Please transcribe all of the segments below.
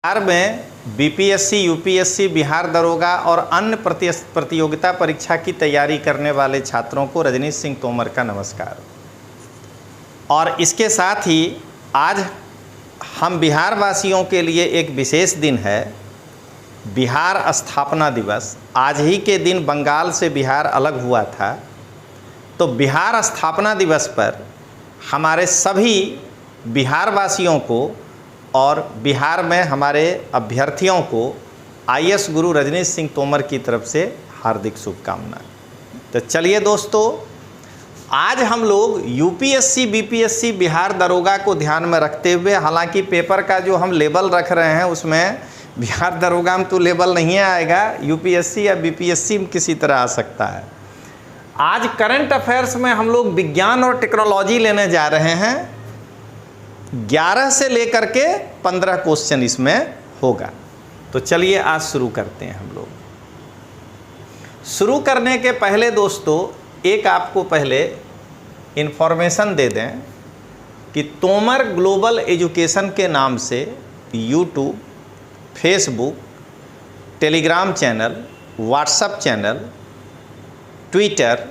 बिहार में BPSC, UPSC, Bihar दरोगा और अन्य प्रतियोगिता परीक्षा की तैयारी करने वाले छात्रों को रजनीश सिंह तोमर का नमस्कार। और इसके साथ ही आज हम बिहार वासियों के लिए एक विशेष दिन है, बिहार स्थापना दिवस। आज ही के दिन बंगाल से बिहार अलग हुआ था, तो बिहार स्थापना दिवस पर हमारे सभी बिहार वासियों को और बिहार में हमारे अभ्यर्थियों को आईएएस गुरु रजनीश सिंह तोमर की तरफ से हार्दिक शुभकामनाएं। तो चलिए दोस्तों, आज हम लोग यूपीएससी, बीपीएससी, बिहार दरोगा को ध्यान में रखते हुए, हालांकि पेपर का जो हम लेबल रख रहे हैं उसमें बिहार दरोगा में तो लेबल नहीं आएगा, यूपीएससी या बीपीएससी में किसी तरह आ सकता है। आज करंट अफेयर्स में हम लोग विज्ञान और टेक्नोलॉजी लेने जा रहे हैं। 11 से लेकर के 15 क्वेश्चन इसमें होगा। तो चलिए आज शुरू करते हैं हम लोग। शुरू करने के पहले दोस्तों एक आपको पहले इन्फॉर्मेशन दे दें कि तोमर ग्लोबल एजुकेशन के नाम से YouTube, Facebook, Telegram channel, WhatsApp channel, Twitter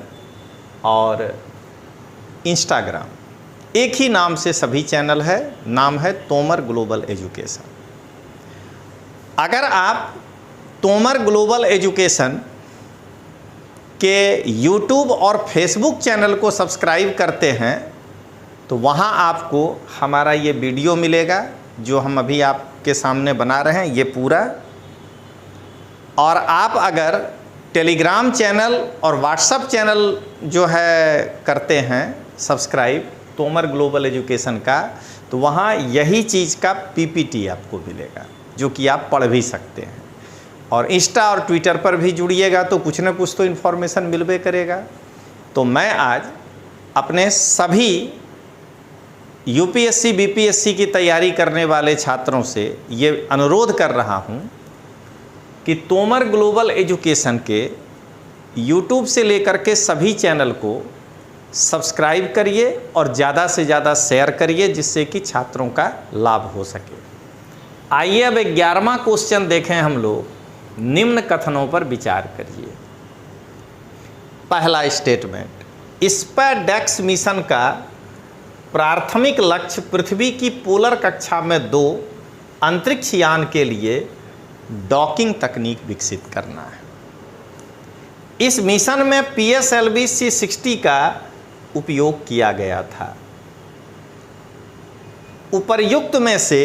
और इंस्टाग्राम, एक ही नाम से सभी चैनल है। नाम है तोमर ग्लोबल एजुकेशन। अगर आप तोमर ग्लोबल एजुकेशन के यूट्यूब और फेसबुक चैनल को सब्सक्राइब करते हैं तो वहाँ आपको हमारा ये वीडियो मिलेगा जो हम अभी आपके सामने बना रहे हैं, ये पूरा। और आप अगर टेलीग्राम चैनल और व्हाट्सएप चैनल जो है करते हैं सब्सक्राइब तोमर ग्लोबल एजुकेशन का, तो वहाँ यही चीज़ का पीपीटी आपको मिलेगा जो कि आप पढ़ भी सकते हैं। और इंस्टा और ट्विटर पर भी जुड़िएगा तो कुछ ना कुछ तो इन्फॉर्मेशन मिलबे करेगा। तो मैं आज अपने सभी यूपीएससी, बीपीएससी की तैयारी करने वाले छात्रों से ये अनुरोध कर रहा हूँ कि तोमर ग्लोबल एजुकेशन के यूट्यूब से लेकर के सभी चैनल को सब्सक्राइब करिए और ज़्यादा से ज़्यादा शेयर करिए जिससे कि छात्रों का लाभ हो सके। आइए अब 11वां क्वेश्चन देखें हम लोग। निम्न कथनों पर विचार करिए। पहला स्टेटमेंट, स्पेसडेक्स मिशन का प्राथमिक लक्ष्य पृथ्वी की पोलर कक्षा में 2 अंतरिक्ष यान के लिए डॉकिंग तकनीक विकसित करना है। इस मिशन में PSLV C-60 का उपयोग किया गया था। उपर्युक्त में से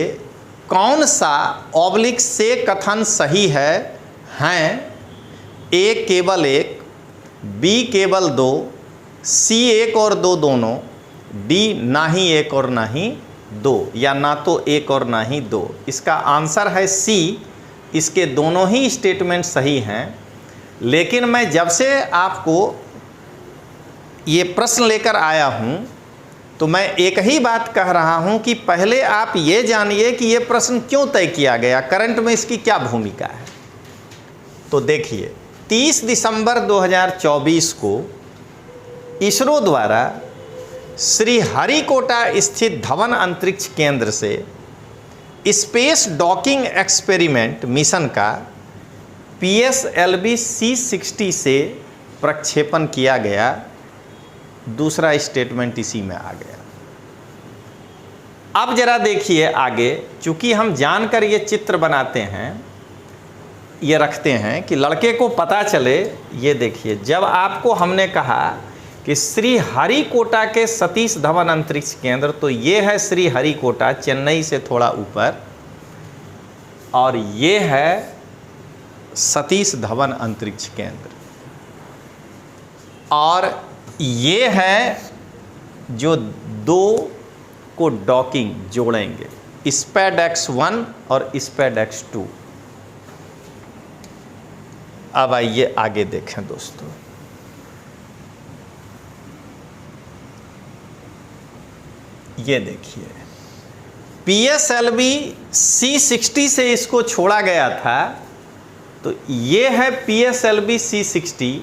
कौन सा ऑब्लिक से कथन सही है? हैं A केवल 1, B केवल 2, C 1 और 2 दोनों, D ना ही 1 और ना ही 2, या ना तो 1 और ना ही 2। इसका आंसर है C। इसके दोनों ही स्टेटमेंट सही हैं। लेकिन मैं जब से आपको ये प्रश्न लेकर आया हूँ तो मैं एक ही बात कह रहा हूँ कि पहले आप ये जानिए कि ये प्रश्न क्यों तय किया गया, करंट में इसकी क्या भूमिका है। तो देखिए, 30 दिसंबर 2024 को इसरो द्वारा श्रीहरिकोटा स्थित धवन अंतरिक्ष केंद्र से स्पेस डॉकिंग एक्सपेरिमेंट मिशन का PSLV C-60 से प्रक्षेपण किया गया। दूसरा स्टेटमेंट इसी में आ गया। अब जरा देखिए आगे, चूंकि हम जानकर ये चित्र बनाते हैं, ये रखते हैं कि लड़के को पता चले। ये देखिए, जब आपको हमने कहा कि श्रीहरिकोटा के सतीश धवन अंतरिक्ष केंद्र, तो ये है श्रीहरिकोटा, चेन्नई से थोड़ा ऊपर, और ये है सतीश धवन अंतरिक्ष केंद्र, और ये है जो 2 को डॉकिंग जोड़ेंगे, स्पेसडेक्स 1 और स्पेसडेक्स 2। अब आइए आगे देखें दोस्तों। ये देखिए, PSLV C-60 से इसको छोड़ा गया था, तो ये है PSLV C-60।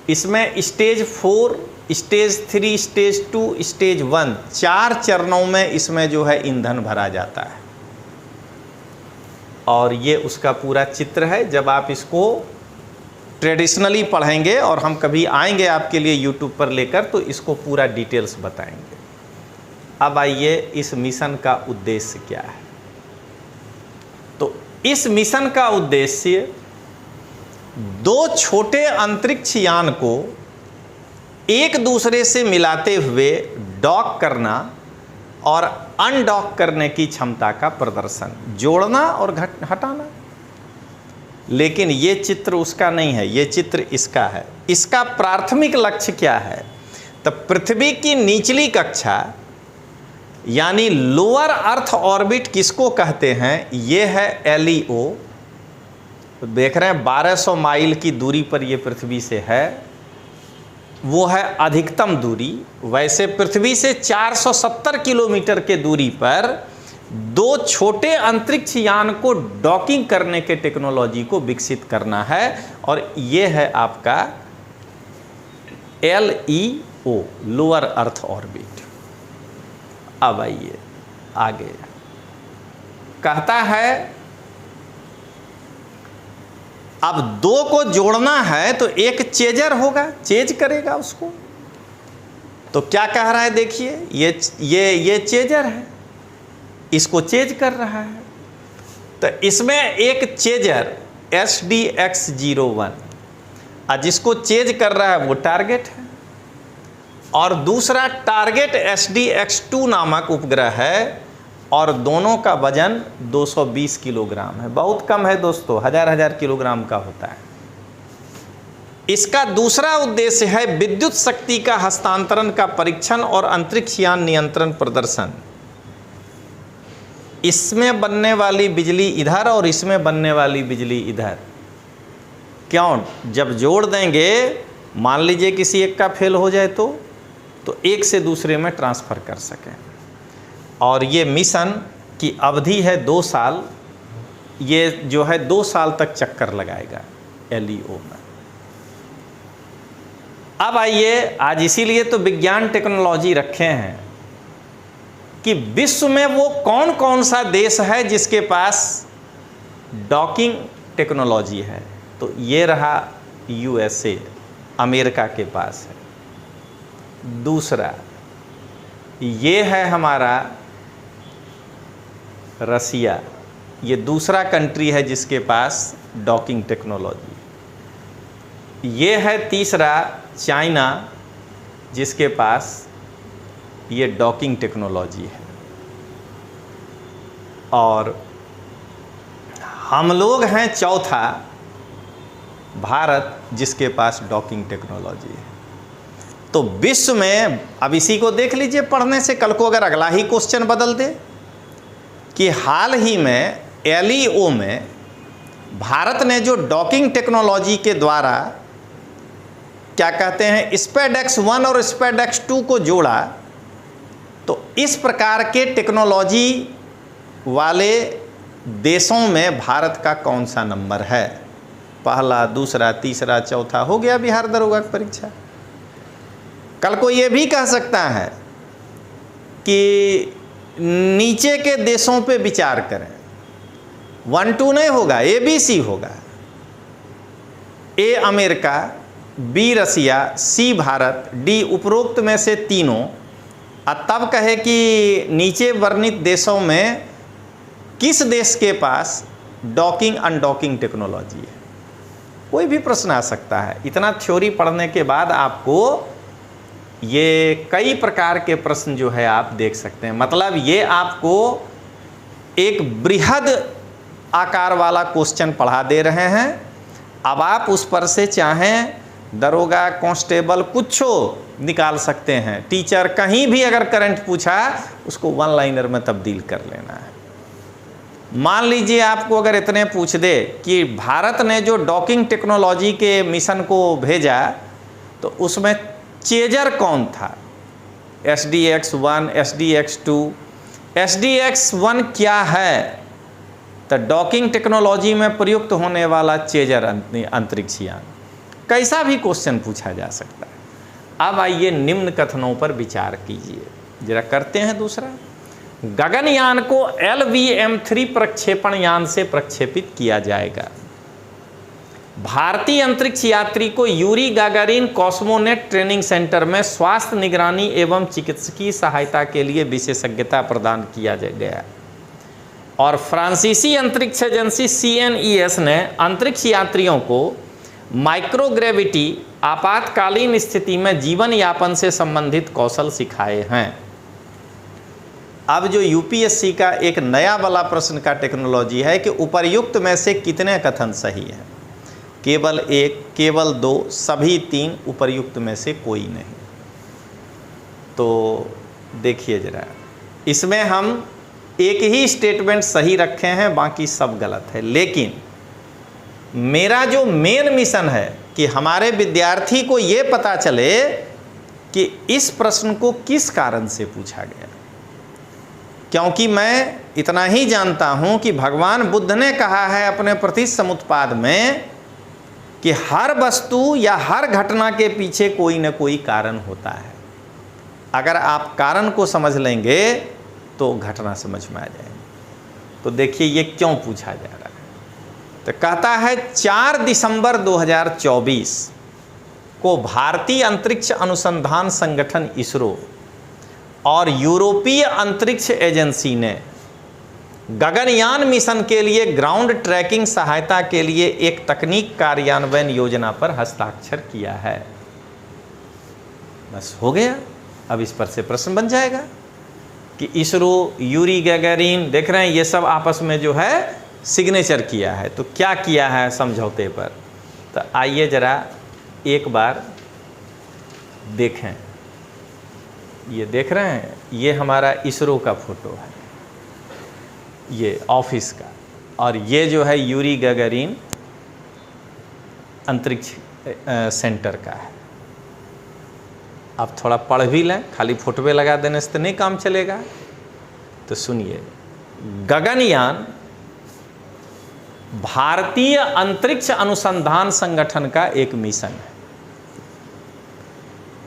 इसमें स्टेज 4, स्टेज 3, स्टेज 2, स्टेज 1, 4 चरणों में इसमें जो है ईंधन भरा जाता है। और ये उसका पूरा चित्र है। जब आप इसको ट्रेडिशनली पढ़ेंगे और हम कभी आएंगे आपके लिए यूट्यूब पर लेकर तो इसको पूरा डिटेल्स बताएंगे। अब आइए इस मिशन का उद्देश्य क्या है। तो इस मिशन का उद्देश्य 2 छोटे अंतरिक्ष यान को एक दूसरे से मिलाते हुए डॉक करना और अनडॉक करने की क्षमता का प्रदर्शन, जोड़ना और हटाना। लेकिन ये चित्र उसका नहीं है, ये चित्र इसका है। इसका प्राथमिक लक्ष्य क्या है? तो पृथ्वी की निचली कक्षा यानी लोअर अर्थ ऑर्बिट किसको कहते हैं? ये है LEO। देख रहे हैं 1200 माइल की दूरी पर ये पृथ्वी से है, वो है अधिकतम दूरी। वैसे पृथ्वी से 470 किलोमीटर के दूरी पर 2 छोटे अंतरिक्ष यान को डॉकिंग करने के टेक्नोलॉजी को विकसित करना है और ये है आपका LEO, लोअर अर्थ ऑर्बिट। अब आइए आगे, कहता है अब 2 को जोड़ना है तो एक चेजर होगा, चेज करेगा उसको। तो क्या कह रहा है देखिए, ये चेजर है, इसको चेज कर रहा है। तो इसमें एक चेजर SDX-01 जिसको चेज कर रहा है वो टारगेट है, और दूसरा टारगेट SDX-2 नामक उपग्रह है, और दोनों का वजन 220 किलोग्राम है। बहुत कम है दोस्तों, हजार किलोग्राम का होता है। इसका दूसरा उद्देश्य है विद्युत शक्ति का हस्तांतरण का परीक्षण और अंतरिक्ष यान नियंत्रण प्रदर्शन। इसमें बनने वाली बिजली इधर और इसमें बनने वाली बिजली इधर, क्यों? जब जोड़ देंगे, मान लीजिए किसी एक का फेल हो जाए तो एक से दूसरे में ट्रांसफ़र कर सकें। और ये मिशन की अवधि है 2 साल। ये जो है 2 साल तक चक्कर लगाएगा LEO में। अब आइए, आज इसीलिए तो विज्ञान टेक्नोलॉजी रखे हैं कि विश्व में वो कौन कौन सा देश है जिसके पास डॉकिंग टेक्नोलॉजी है। तो ये रहा USA, अमेरिका के पास है। दूसरा ये है हमारा रसिया, ये दूसरा कंट्री है जिसके पास डॉकिंग टेक्नोलॉजी। ये है तीसरा चाइना, जिसके पास ये डॉकिंग टेक्नोलॉजी है। और हम लोग हैं चौथा, भारत, जिसके पास डॉकिंग टेक्नोलॉजी है। तो विश्व में, अब इसी को देख लीजिए पढ़ने से, कल को अगर अगला ही क्वेश्चन बदल दे कि हाल ही में LEO में भारत ने जो डॉकिंग टेक्नोलॉजी के द्वारा क्या कहते हैं SpaceX-1 और SpaceX-2 को जोड़ा, तो इस प्रकार के टेक्नोलॉजी वाले देशों में भारत का कौन सा नंबर है? पहला, दूसरा, तीसरा, चौथा, हो गया बिहार दरोगा की परीक्षा। कल को ये भी कह सकता है कि नीचे के देशों पे विचार करें, 1-2 नहीं होगा, ABC होगा। A America, B Russia, C Bharat, D उपरोक्त में से तीनों। तब कहे कि नीचे वर्णित देशों में किस देश के पास डॉकिंग अनडॉकिंग टेक्नोलॉजी है। कोई भी प्रश्न आ सकता है। इतना थ्योरी पढ़ने के बाद आपको ये कई प्रकार के प्रश्न जो है आप देख सकते हैं। मतलब ये आपको एक बृहद आकार वाला क्वेश्चन पढ़ा दे रहे हैं। अब आप उस पर से चाहें दरोगा, कांस्टेबल, कुछ निकाल सकते हैं। टीचर कहीं भी अगर करंट पूछा उसको 1 लाइनर में तब्दील कर लेना है। मान लीजिए आपको अगर इतने पूछ दे कि भारत ने जो डॉकिंग टेक्नोलॉजी के मिशन को भेजा तो उसमें चेजर कौन था? SDX-1, SDX-2। SDX-1 क्या है? तो डॉकिंग टेक्नोलॉजी में प्रयुक्त होने वाला चेजर अंतरिक्ष यान। कैसा भी क्वेश्चन पूछा जा सकता है। अब आइए निम्न कथनों पर विचार कीजिए। जरा करते हैं दूसरा। गगनयान को LVM-3 प्रक्षेपण यान से प्रक्षेपित किया जाएगा। भारतीय अंतरिक्ष यात्री को यूरी गागारिन कॉस्मोनेट ट्रेनिंग सेंटर में स्वास्थ्य निगरानी एवं चिकित्सकीय सहायता के लिए विशेषज्ञता प्रदान किया गया। और फ्रांसीसी अंतरिक्ष एजेंसी CNES ने अंतरिक्ष यात्रियों को माइक्रोग्रेविटी आपातकालीन स्थिति में जीवन यापन से संबंधित कौशल सिखाए हैं। अब जो UPSC का एक नया वाला प्रश्न का टेक्नोलॉजी है कि उपर्युक्त में से कितने कथन सही हैं? केवल 1, केवल 2, सभी 3, उपर्युक्त में से कोई नहीं। तो देखिए जरा, इसमें हम एक ही स्टेटमेंट सही रखे हैं, बाकी सब गलत है। लेकिन मेरा जो मेन मिशन है कि हमारे विद्यार्थी को ये पता चले कि इस प्रश्न को किस कारण से पूछा गया, क्योंकि मैं इतना ही जानता हूं कि भगवान बुद्ध ने कहा है अपने प्रतिसमुत्पाद में कि हर वस्तु या हर घटना के पीछे कोई न कोई कारण होता है। अगर आप कारण को समझ लेंगे तो घटना समझ में आ जाएगी। तो देखिए ये क्यों पूछा जा रहा है। तो कहता है 4 दिसंबर 2024 को भारतीय अंतरिक्ष अनुसंधान संगठन इसरो और यूरोपीय अंतरिक्ष एजेंसी ने गगनयान मिशन के लिए ग्राउंड ट्रैकिंग सहायता के लिए एक तकनीक कार्यान्वयन योजना पर हस्ताक्षर किया है। बस हो गया। अब इस पर से प्रश्न बन जाएगा कि इसरो, यूरी गैगारिन, देख रहे हैं ये सब आपस में जो है सिग्नेचर किया है। तो क्या किया है समझौते पर? तो आइए जरा एक बार देखें। ये देख रहे हैं, ये हमारा इसरो का फोटो है, ये ऑफिस का, और ये जो है यूरी गैगारिन अंतरिक्ष सेंटर का है। अब थोड़ा पढ़ भी लें, खाली फोटोवे लगा देने से तो नहीं काम चलेगा। तो सुनिए, गगनयान भारतीय अंतरिक्ष अनुसंधान संगठन का एक मिशन है।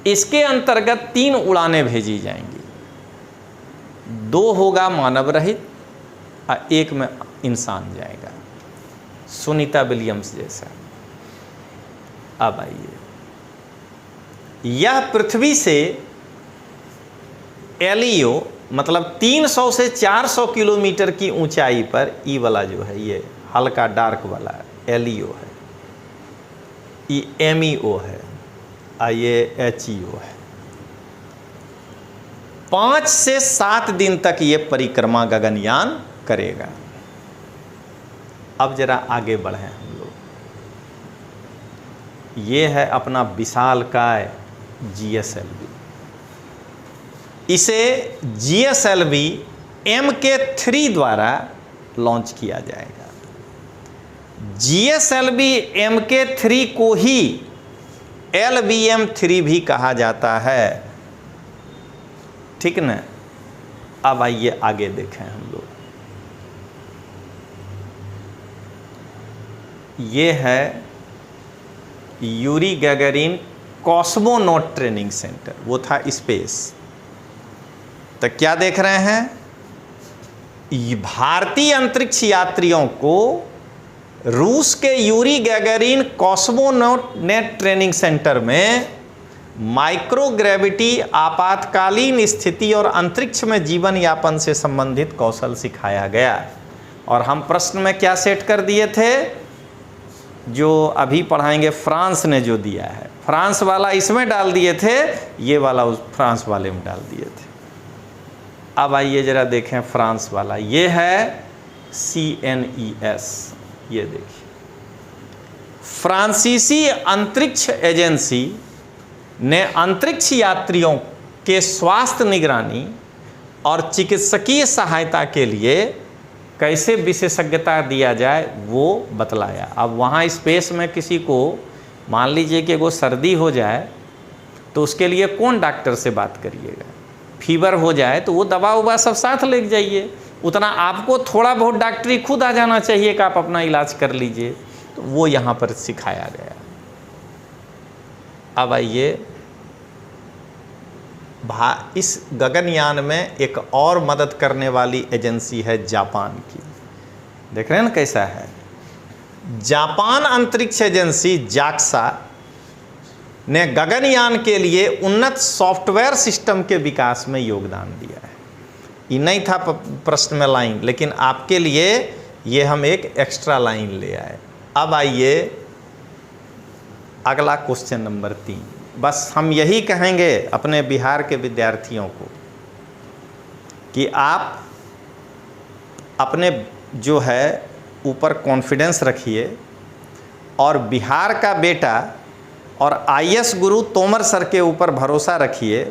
इसके अंतर्गत 3 उड़ानें भेजी जाएंगी। 2 होगा मानव रहित और 1 में इंसान जाएगा, सुनीता विलियम्स जैसा। अब आइए, यह पृथ्वी से LEO मतलब 300 से 400 किलोमीटर की ऊंचाई पर, ई वाला जो है ये हल्का डार्क वाला LEO है, ये MEO है और ये HEO है। 5 से 7 दिन तक ये परिक्रमा गगनयान करेगा। अब जरा आगे बढ़े हम लोग। ये है अपना विशालकाय GSLV। इसे GSLV Mk3 द्वारा लॉन्च किया जाएगा। GSLV Mk3 को ही LVM-3 भी कहा जाता है, ठीक ना। अब आइए आगे देखें हम लोग। ये है यूरी गैगारिन कॉस्मोनॉट ट्रेनिंग सेंटर, वो था स्पेस। तो क्या देख रहे हैं, भारतीय अंतरिक्ष यात्रियों को रूस के यूरी गैगारिन कॉस्मोनॉट ट्रेनिंग सेंटर में माइक्रोग्रेविटी आपातकालीन स्थिति और अंतरिक्ष में जीवन यापन से संबंधित कौशल सिखाया गया। और हम प्रश्न में क्या सेट कर दिए थे, जो अभी पढ़ाएंगे फ्रांस ने जो दिया है, फ्रांस वाला इसमें डाल दिए थे, ये वाला उस फ्रांस वाले में डाल दिए थे। अब आइए जरा देखें फ्रांस वाला, ये है CNES। ये देखिए, फ्रांसीसी अंतरिक्ष एजेंसी ने अंतरिक्ष यात्रियों के स्वास्थ्य निगरानी और चिकित्सकीय सहायता के लिए कैसे विशेषज्ञता दिया जाए वो बतलाया। अब वहाँ स्पेस में किसी को मान लीजिए कि वो सर्दी हो जाए तो उसके लिए कौन डॉक्टर से बात करिएगा, फीवर हो जाए तो वो दवा उवा सब साथ ले जाइए, उतना आपको थोड़ा बहुत डॉक्टरी खुद आ जाना चाहिए कि आप अपना इलाज कर लीजिए। तो वो यहाँ पर सिखाया गया। अब आइए इस गगनयान में एक और मदद करने वाली एजेंसी है जापान की। देख रहे हैं ना कैसा है। जापान अंतरिक्ष एजेंसी जाक्सा ने गगनयान के लिए उन्नत सॉफ्टवेयर सिस्टम के विकास में योगदान दिया है। ये नहीं था प्रश्न में लाइन, लेकिन आपके लिए ये हम एक एक्स्ट्रा लाइन ले आए। अब आइए अगला क्वेश्चन नंबर 3। बस हम यही कहेंगे अपने बिहार के विद्यार्थियों को कि आप अपने जो है ऊपर कॉन्फिडेंस रखिए और बिहार का बेटा और आईएएस गुरु तोमर सर के ऊपर भरोसा रखिए।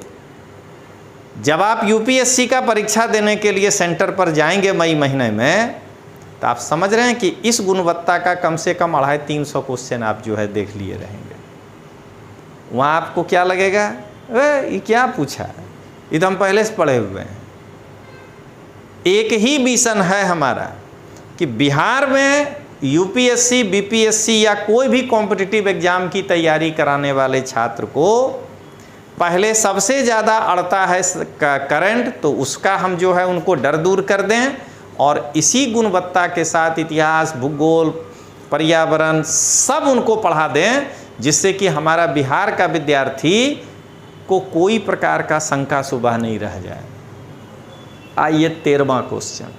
जब आप यूपीएससी का परीक्षा देने के लिए सेंटर पर जाएंगे मई महीने में, तो आप समझ रहे हैं कि इस गुणवत्ता का कम से कम 250-300 क्वेश्चन आप जो है देख लिए रहेंगे। वहाँ आपको क्या लगेगा, ये क्या पूछा, ये तो हम पहले से पढ़े हुए हैं। एक ही मिशन है हमारा कि बिहार में यूपीएससी, बीपीएससी या कोई भी कॉम्पिटिटिव एग्जाम की तैयारी कराने वाले छात्र को पहले सबसे ज़्यादा अड़ता है करंट, तो उसका हम जो है उनको डर दूर कर दें और इसी गुणवत्ता के साथ इतिहास, भूगोल, पर्यावरण सब उनको पढ़ा दें, जिससे कि हमारा बिहार का विद्यार्थी को कोई प्रकार का शंका शुबह नहीं रह जाए। आइए 13वां क्वेश्चन,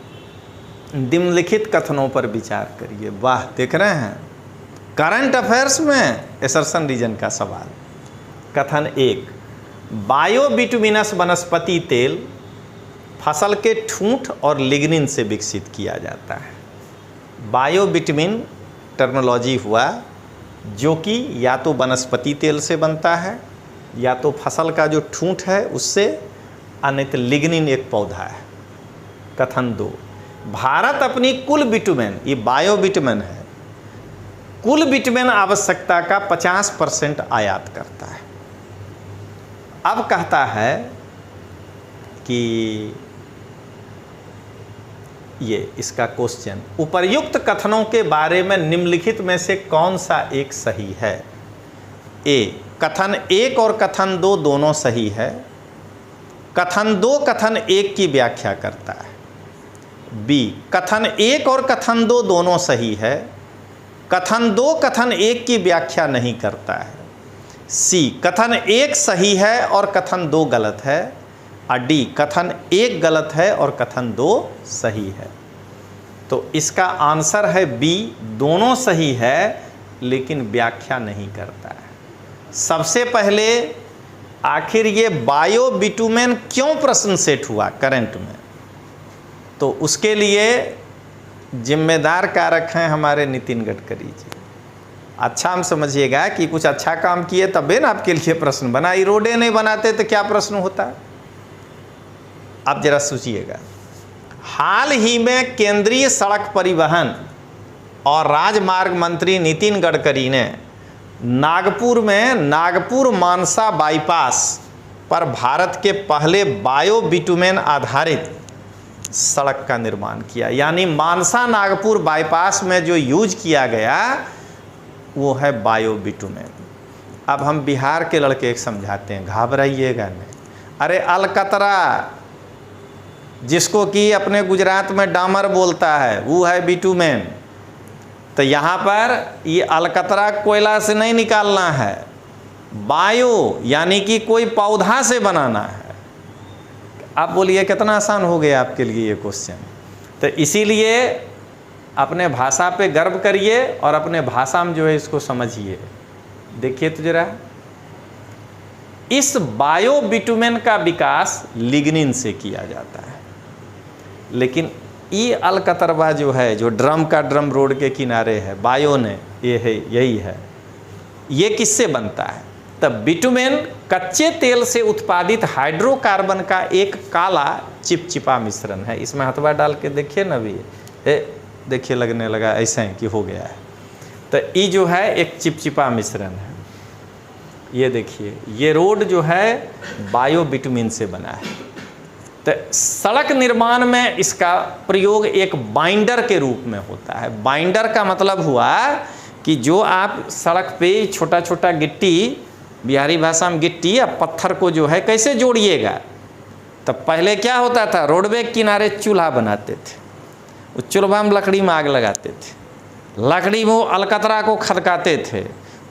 निम्नलिखित कथनों पर विचार करिए। वाह, देख रहे हैं करंट अफेयर्स में एसर्शन रीजन का सवाल। कथन 1, बायोबिटुमिनस वनस्पति तेल फसल के ठूंठ और लिग्निन से विकसित किया जाता है। बायोबिटमिन टर्मिनोलॉजी हुआ जो कि या तो वनस्पति तेल से बनता है या तो फसल का जो ठूंठ है उससे, अन्यथा लिग्निन एक पौधा है। कथन 2, भारत अपनी कुल बिटुमेन, ये बायोबिटुमेन है, कुल बिटुमेन आवश्यकता का 50% आयात करता है। अब कहता है कि ये इसका क्वेश्चन, उपर्युक्त कथनों के बारे में निम्नलिखित में से कौन सा एक सही है। ए, कथन 1 और कथन 2 दोनों सही है। कथन 2 कथन 1 की व्याख्या करता है। बी, कथन 1 और कथन 2 दोनों सही है। कथन 2 कथन 1 की व्याख्या नहीं करता है। सी, कथन 1 सही है और कथन 2 गलत है। और डी, कथन 1 गलत है और कथन 2 सही है। तो इसका आंसर है बी, दोनों सही है लेकिन व्याख्या नहीं करता है। सबसे पहले आखिर ये बायोबिटुमेन क्यों प्रश्न सेट हुआ करंट में, तो उसके लिए जिम्मेदार कारक हैं हमारे नितिन गडकरी जी। अच्छा हम समझिएगा कि कुछ अच्छा काम किए तबे ना आपके लिए प्रश्न बना। ये रोडें नहीं बनाते तो क्या प्रश्न होता। आप जरा सोचिएगा, हाल ही में केंद्रीय सड़क परिवहन और राजमार्ग मंत्री नितिन गडकरी ने नागपुर में नागपुर मानसा बाईपास पर भारत के पहले बायोबिटुमेन आधारित सड़क का निर्माण किया। यानी मानसा नागपुर बाईपास में जो यूज किया गया वो है बायोबिटुमेन। अब हम बिहार के लड़के एक समझाते हैं, घबराइएगा नहीं। अरे अलकतरा, जिसको कि अपने गुजरात में डामर बोलता है, वो है बिटुमेन। तो यहाँ पर ये अलकतरा कोयला से नहीं निकालना है, बायो यानी कि कोई पौधा से बनाना है। आप बोलिए कितना आसान हो गया आपके लिए ये क्वेश्चन। तो इसीलिए अपने भाषा पे गर्व करिए और अपने भाषा में जो है इसको समझिए। देखिए तो जरा, इस बायोबिटुमेन का विकास लिग्निन से किया जाता है, लेकिन ये अलकतरवा जो है, जो ड्रम का ड्रम रोड के किनारे है, बायो ने ये है, यही है, ये किससे बनता है। तब बिटुमेन कच्चे तेल से उत्पादित हाइड्रोकार्बन का एक काला चिपचिपा मिश्रण है। इसमें हथवा डाल के देखिए ना, भी देखिए लगने लगा ऐसा है कि हो गया है। तो ये जो है एक चिपचिपा मिश्रण है। ये देखिए, ये रोड जो है बायोबिटुमेन से बना है। तो सड़क निर्माण में इसका प्रयोग एक बाइंडर के रूप में होता है। बाइंडर का मतलब हुआ कि जो आप सड़क पे छोटा छोटा गिट्टी बिहारी भाषा में गिट्टी या पत्थर को जो है कैसे जोड़िएगा। तब पहले क्या होता था, रोडवे के किनारे चूल्हा बनाते थे, उस चूल्हा में लकड़ी में आग लगाते थे, लकड़ी में अलकतरा को खदकाते थे,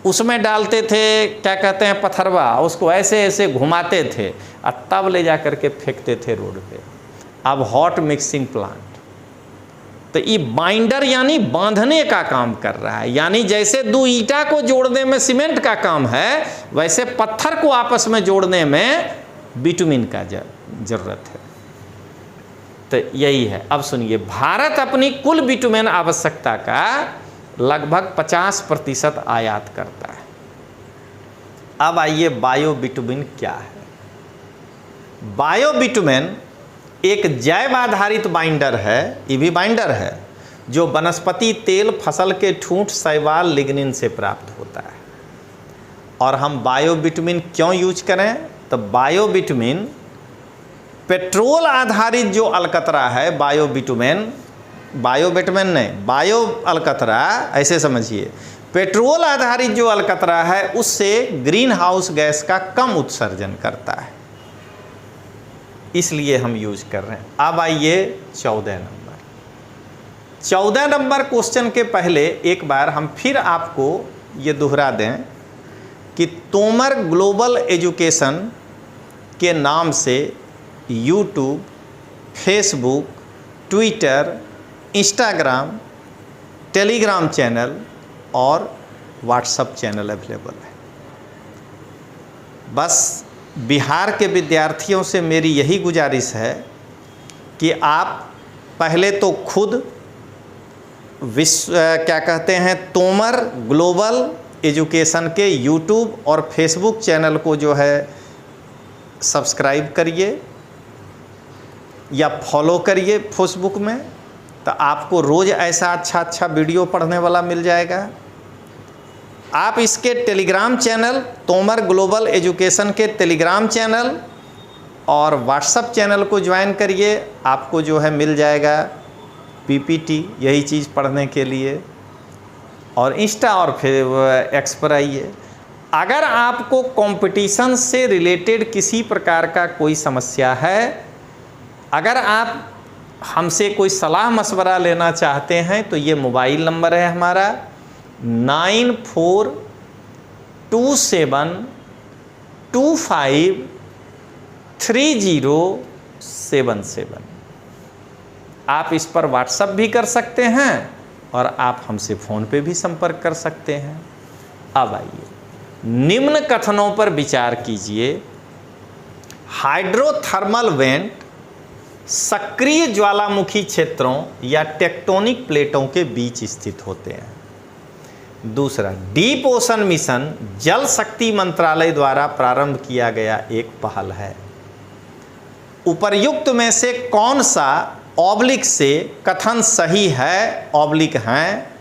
उसमें डालते थे क्या कहते हैं पत्थरवा, उसको ऐसे ऐसे घुमाते थे और तब ले जा कर के फेंकते थे रोड पे। अब हॉट मिक्सिंग प्लांट, तो ये बाइंडर यानी बांधने का काम कर रहा है, यानी जैसे दो ईंटा को जोड़ने में सीमेंट का काम है, वैसे पत्थर को आपस में जोड़ने में बिटुमिन का जरूरत है। तो यही है। अब सुनिए, भारत अपनी कुल बिटुमिन आवश्यकता का लगभग 50% आयात करता है। अब आइए, बायो बिटुमिन क्या है। बायो बिटुमिन एक जैव आधारित बाइंडर है, ये भी बाइंडर है, जो वनस्पति तेल, फसल के ठूंठ, शैवाल, लिग्निन से प्राप्त होता है। और हम बायो बिटुमिन क्यों यूज करें, तो बायो बिटुमिन पेट्रोल आधारित जो अलकतरा है, बायो बिटुमिन नहीं, बायो अलकतरा ऐसे समझिए, पेट्रोल आधारित जो अलकतरा है उससे ग्रीन हाउस गैस का कम उत्सर्जन करता है, इसलिए हम यूज कर रहे हैं। अब आइए 14 नंबर क्वेश्चन के पहले एक बार हम फिर आपको ये दोहरा दें कि तोमर ग्लोबल एजुकेशन के नाम से YouTube, Facebook, Twitter, Instagram, Telegram channel और व्हाट्सएप चैनल अवेलेबल है। बस बिहार के विद्यार्थियों से मेरी यही गुजारिश है कि आप पहले तो खुद तोमर ग्लोबल एजुकेशन के यूट्यूब और फेसबुक चैनल को जो है सब्सक्राइब करिए या फॉलो करिए फेसबुक में, तो आपको रोज़ ऐसा अच्छा वीडियो पढ़ने वाला मिल जाएगा। आप इसके Telegram channel, Tomar global education के टेलीग्राम चैनल और व्हाट्सएप चैनल को ज्वाइन करिए, आपको जो है मिल जाएगा पीपीटी, यही चीज़ पढ़ने के लिए। और इंस्टा और फिर एक्स पर आइए। अगर आपको कंपटीशन से रिलेटेड किसी प्रकार का कोई समस्या है, अगर आप हमसे कोई सलाह मशवरा लेना चाहते हैं, तो ये मोबाइल नंबर है हमारा 9427253077। आप इस पर व्हाट्सएप भी कर सकते हैं और आप हमसे फ़ोन पे भी संपर्क कर सकते हैं। अब आइए, निम्न कथनों पर विचार कीजिए। हाइड्रोथर्मल वेंट सक्रिय ज्वालामुखी क्षेत्रों या टेक्टोनिक प्लेटों के बीच स्थित होते हैं। दूसरा, डीप ओशन मिशन जल शक्ति मंत्रालय द्वारा प्रारंभ किया गया एक पहल है। उपर्युक्त में से कौन सा ऑब्लिक से कथन सही है, ऑब्लिक हैं?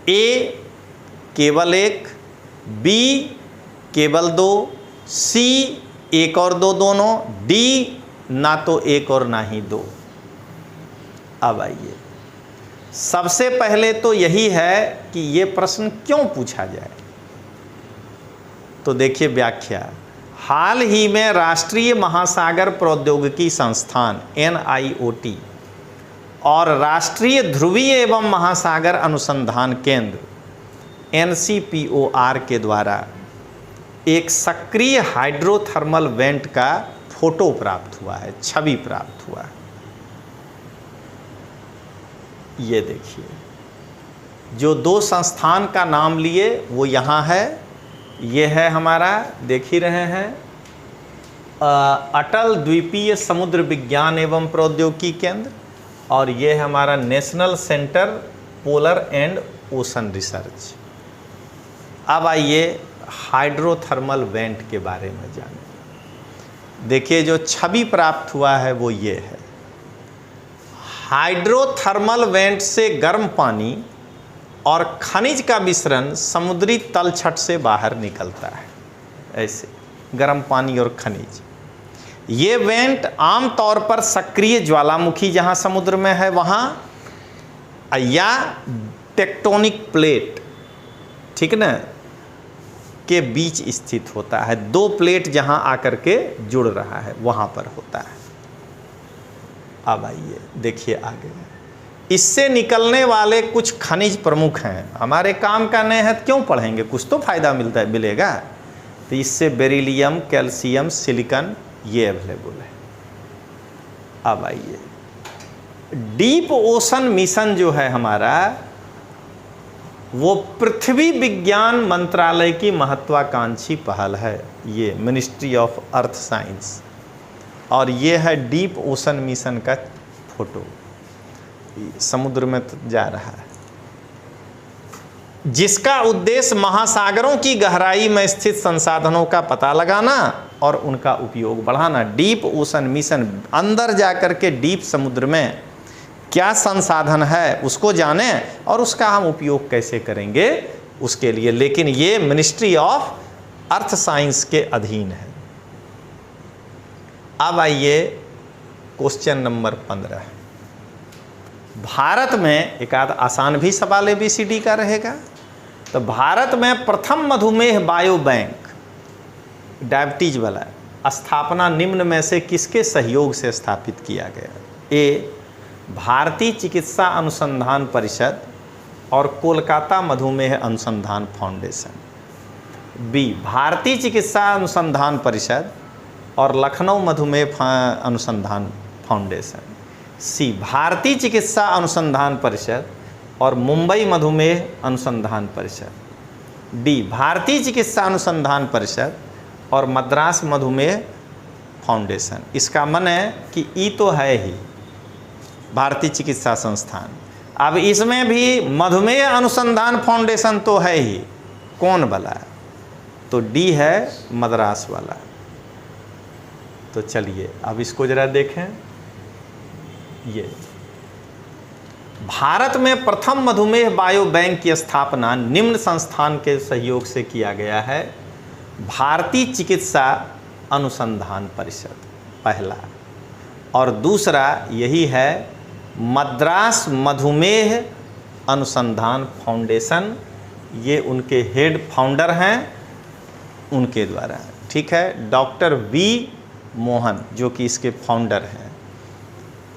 ए केवल एक, बी केवल दो, सी एक और दो दोनों, डी ना तो एक और ना ही दो। अब आइए, सबसे पहले तो यही है कि ये प्रश्न क्यों पूछा जाए। तो देखिए व्याख्या। हाल ही में राष्ट्रीय महासागर प्रौद्योगिकी संस्थान NIOT और राष्ट्रीय ध्रुवीय एवं महासागर अनुसंधान केंद्र NCPOR के द्वारा एक सक्रिय हाइड्रोथर्मल वेंट का फोटो प्राप्त हुआ है, छवि प्राप्त हुआ है। ये देखिए, जो दो संस्थान का नाम लिए वो यहाँ है। ये है हमारा, देख ही रहे हैं, अटल द्वीपीय समुद्र विज्ञान एवं प्रौद्योगिकी केंद्र, और ये है हमारा national centre polar and ocean research. अब आइए हाइड्रोथर्मल वेंट के बारे में जानें। देखिए, जो छवि प्राप्त हुआ है वो ये है। हाइड्रोथर्मल वेंट से गर्म पानी और खनिज का मिश्रण समुद्री तलछट से बाहर निकलता है। ऐसे गर्म पानी और खनिज। ये वेंट आमतौर पर सक्रिय ज्वालामुखी जहाँ समुद्र में है वहाँ, या टेक्टोनिक प्लेट, ठीक ना, के बीच स्थित होता है। 2 प्लेट जहां आकर के जुड़ रहा है वहां पर होता है। अब आइए देखिए आगे, इससे निकलने वाले कुछ खनिज प्रमुख हैं। हमारे काम का नहीं है तो क्यों पढ़ेंगे, कुछ तो फायदा मिलेगा। तो इससे बेरिलियम, कैल्शियम, सिलिकॉन ये अवेलेबल है। अब आइए, डीप ओशन मिशन जो है हमारा, वो पृथ्वी विज्ञान मंत्रालय की महत्वाकांक्षी पहल है। ये मिनिस्ट्री ऑफ अर्थ साइंस, और ये है डीप ओशन मिशन का फोटो, समुद्र में जा रहा है, जिसका उद्देश्य महासागरों की गहराई में स्थित संसाधनों का पता लगाना और उनका उपयोग बढ़ाना। डीप ओशन मिशन, अंदर जाकर के डीप समुद्र में क्या संसाधन है उसको जाने और उसका हम उपयोग कैसे करेंगे उसके लिए। लेकिन ये मिनिस्ट्री ऑफ अर्थ साइंस के अधीन है। अब आइए क्वेश्चन नंबर 15। भारत में, एक आध आसान भी सवाल ABCD का रहेगा। तो भारत में प्रथम मधुमेह बायो बैंक, डायबिटीज वाला, स्थापना निम्न में से किसके सहयोग से स्थापित किया गया? ए, भारतीय चिकित्सा अनुसंधान परिषद और कोलकाता मधुमेह अनुसंधान फाउंडेशन। बी, भारतीय चिकित्सा अनुसंधान परिषद और लखनऊ मधुमेह अनुसंधान फाउंडेशन। सी, भारतीय चिकित्सा अनुसंधान परिषद और मुंबई मधुमेह अनुसंधान परिषद। डी, भारतीय चिकित्सा अनुसंधान परिषद और मद्रास मधुमेह फाउंडेशन। इसका मन है कि ई तो है ही भारतीय चिकित्सा संस्थान, अब इसमें भी मधुमेह अनुसंधान फाउंडेशन तो है ही, कौन वाला? तो डी है मद्रास वाला। तो चलिए अब इसको जरा देखें। ये भारत में प्रथम मधुमेह बायो बैंक की स्थापना निम्न संस्थान के सहयोग से किया गया है। भारतीय चिकित्सा अनुसंधान परिषद पहला, और दूसरा यही है मद्रास मधुमेह अनुसंधान फाउंडेशन। ये उनके हेड फाउंडर हैं, उनके द्वारा, ठीक है, डॉक्टर वी मोहन जो कि इसके फाउंडर हैं।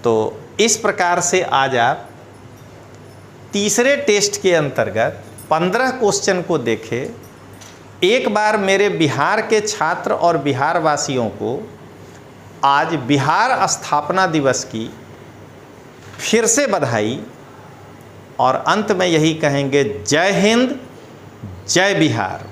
तो इस प्रकार से आज आप तीसरे टेस्ट के अंतर्गत 15 क्वेश्चन को देखें। एक बार मेरे बिहार के छात्र और बिहार वासियों को आज बिहार स्थापना दिवस की फिर से बधाई, और अंत में यही कहेंगे, जय हिंद, जय बिहार।